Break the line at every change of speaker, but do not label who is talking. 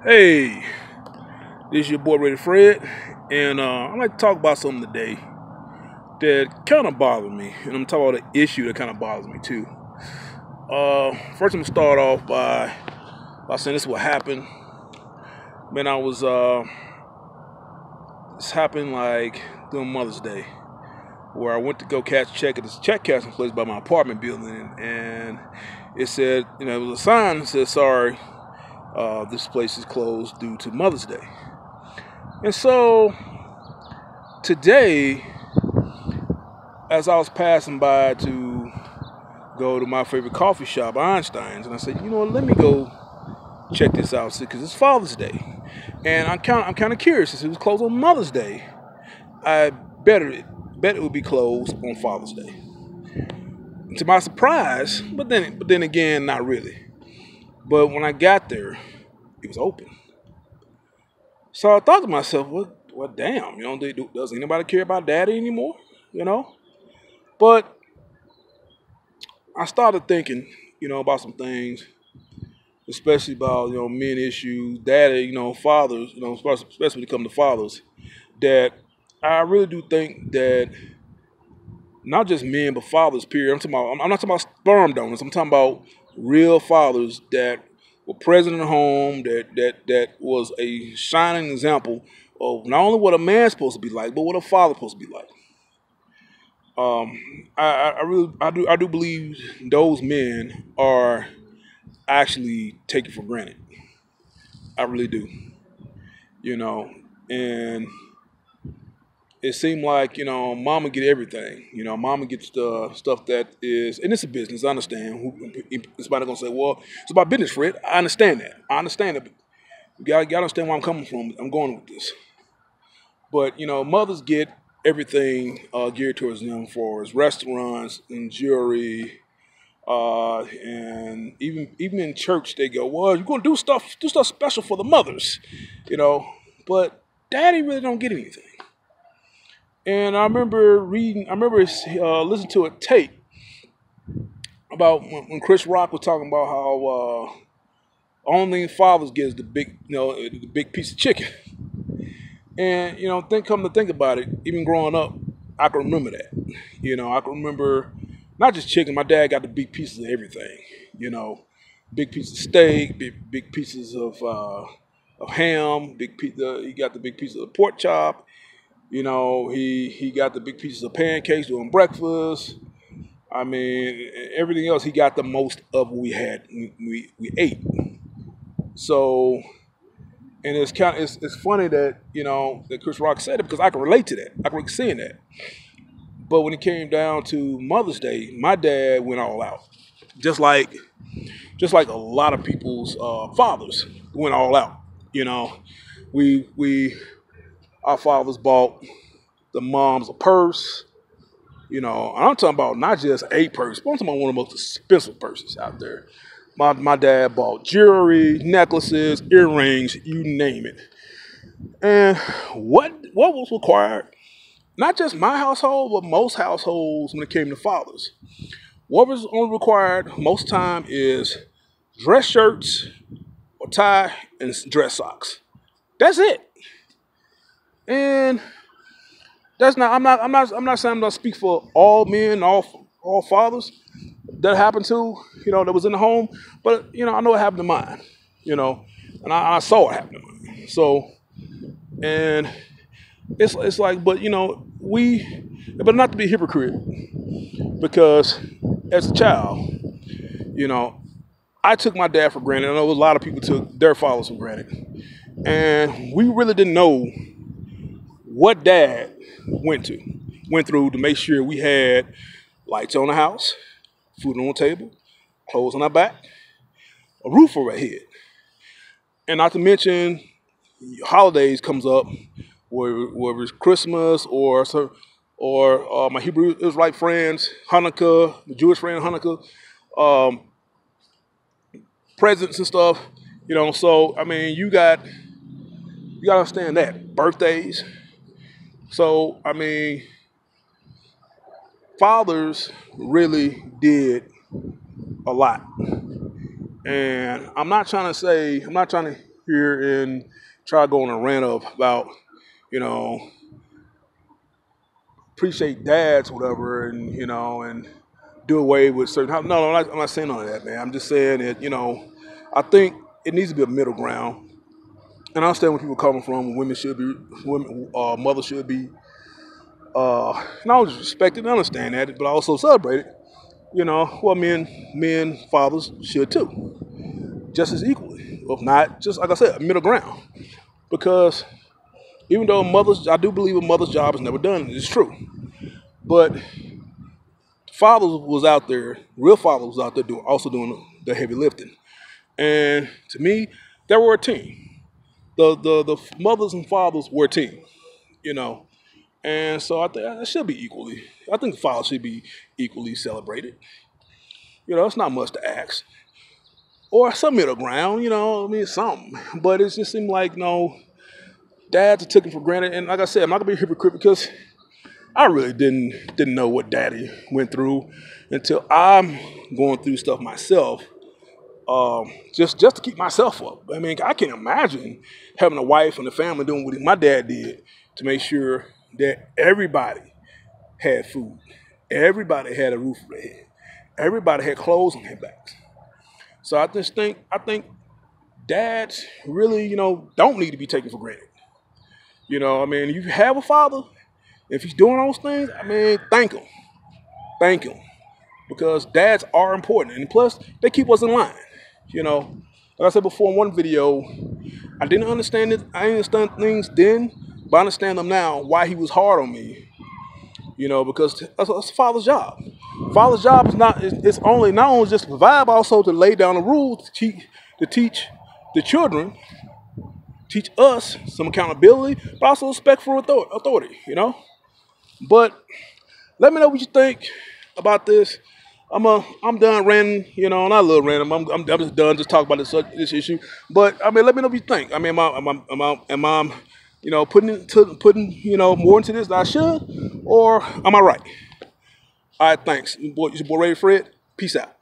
Hey, this is your boy Ready Fred, and I'd like to talk about something today that kind of bothers me, and I'm talking about an issue that kind of bothers me too. First, I'm gonna start off by saying this is what happened. Man, this happened like during Mother's Day, where I went to go catch a check at this check cashing place by my apartment building, and it said, it was a sign that said, "Sorry, this place is closed due to Mother's Day." And so today, as I was passing by to go to my favorite coffee shop, Einstein's, and I said, what, let me go check this out, because it's Father's Day, and I'm kind of curious. Since it was closed on Mother's Day, I bet it would be closed on Father's Day. To my surprise, but then again, not really. But when I got there, it was open. So I thought to myself, what, damn, does anybody care about Daddy anymore? You know. But I started thinking, about some things, especially about men issues, daddy, fathers, especially when it comes to fathers, that I really do think that not just men but fathers. Period. I'm not talking about sperm donors. I'm talking about real fathers that were present in the home, that was a shining example of not only what a man's supposed to be like, but what a father's supposed to be like. I really I do believe those men are actually taken for granted. I really do. You know, and it seemed like mama get everything. Mama gets the stuff that is, and it's a business. I understand. Somebody gonna say, "Well, it's about business, Fred." I understand that. I understand it. But you gotta understand where I'm coming from. I'm going with this. But mothers get everything geared towards them, for as restaurants and jewelry, and even in church they go, "Well, you're gonna do stuff special for the mothers," you know. But Daddy really don't get anything. And I remember listening to a tape about when Chris Rock was talking about how only fathers get is the big piece of chicken. And come to think about it, even growing up, I can remember that. I can remember not just chicken. My dad got the big pieces of everything. You know, big pieces of steak, big pieces of ham. He got the big pieces of pork chop. He got the big pieces of pancakes during breakfast. I mean, everything else he got the most of what we had. We ate. So, and it's funny that that Chris Rock said it, because I can relate to that. I can relate to seeing that. But when it came down to Mother's Day, my dad went all out, just like a lot of people's fathers went all out. You know, we our fathers bought the moms a purse. I'm talking about not just a purse, but I'm talking about one of the most expensive purses out there. My dad bought jewelry, necklaces, earrings, you name it. And what was required, not just my household, but most households when it came to fathers, what was only required most time is dress shirts or tie and dress socks. That's it. And that's not. I'm not saying I'm gonna speak for all men, all fathers that happened to. That was in the home. But I know it happened to mine. You know, and I saw it happen to mine. So, and it's like, but but not to be a hypocrite, because as a child, you know, I took my dad for granted. I know a lot of people took their fathers for granted, and we really didn't know what dad went through to make sure we had lights on the house, food on the table, clothes on our back, a roof over our head, and not to mention holidays comes up, whether it's Christmas or my Hebrew Israelite friends, Hanukkah, the Jewish friend Hanukkah, um, presents and stuff. So I mean, you gotta understand that birthdays. So I mean, fathers really did a lot. And I'm not trying to here and try to go on a rant about, you know, appreciate dads, whatever, and and do away with certain. No, I'm not saying all of that, man. I'm just saying that I think it needs to be a middle ground. And I understand where people are coming from. Women should be, women, mothers should be, and I just respect it and understand that, but I also celebrate it. Well, men, fathers should too, just as equally. If not, just like I said, a middle ground. Because even though I do believe a mother's job is never done. It's true, but father was out there, real father was out there also doing the heavy lifting. And to me, they were a team. The mothers and fathers were a team, you know. And so I think that should be equally. I think the fathers should be equally celebrated. It's not much to ask. Or some middle ground, I mean, something. But it just seemed like, no, dads are taken for granted. And like I said, I'm not going to be a hypocrite because I really didn't know what daddy went through until I'm going through stuff myself. Just to keep myself up. I mean, I can't imagine having a wife and a family doing what my dad did to make sure that everybody had food, everybody had a roof over their head, everybody had clothes on their backs. So I think dads really, don't need to be taken for granted. I mean, if you have a father, if he's doing those things, I mean, thank him, because dads are important, and plus they keep us in line. Like I said before in one video, I didn't understand it. I didn't understand things then, but I understand them now. Why he was hard on me, because that's a father's job. Father's job is not. It's only not only just to provide, but also to lay down the rules to teach the children, teach us some accountability, but also respect for authority. But let me know what you think about this. I'm done ranting, and I love ranting. I'm just done just talking about this issue. But I mean, let me know what you think. I mean, am I putting more into this than I should, or am I right? All right, thanks. It's your boy Ray Fred. Peace out.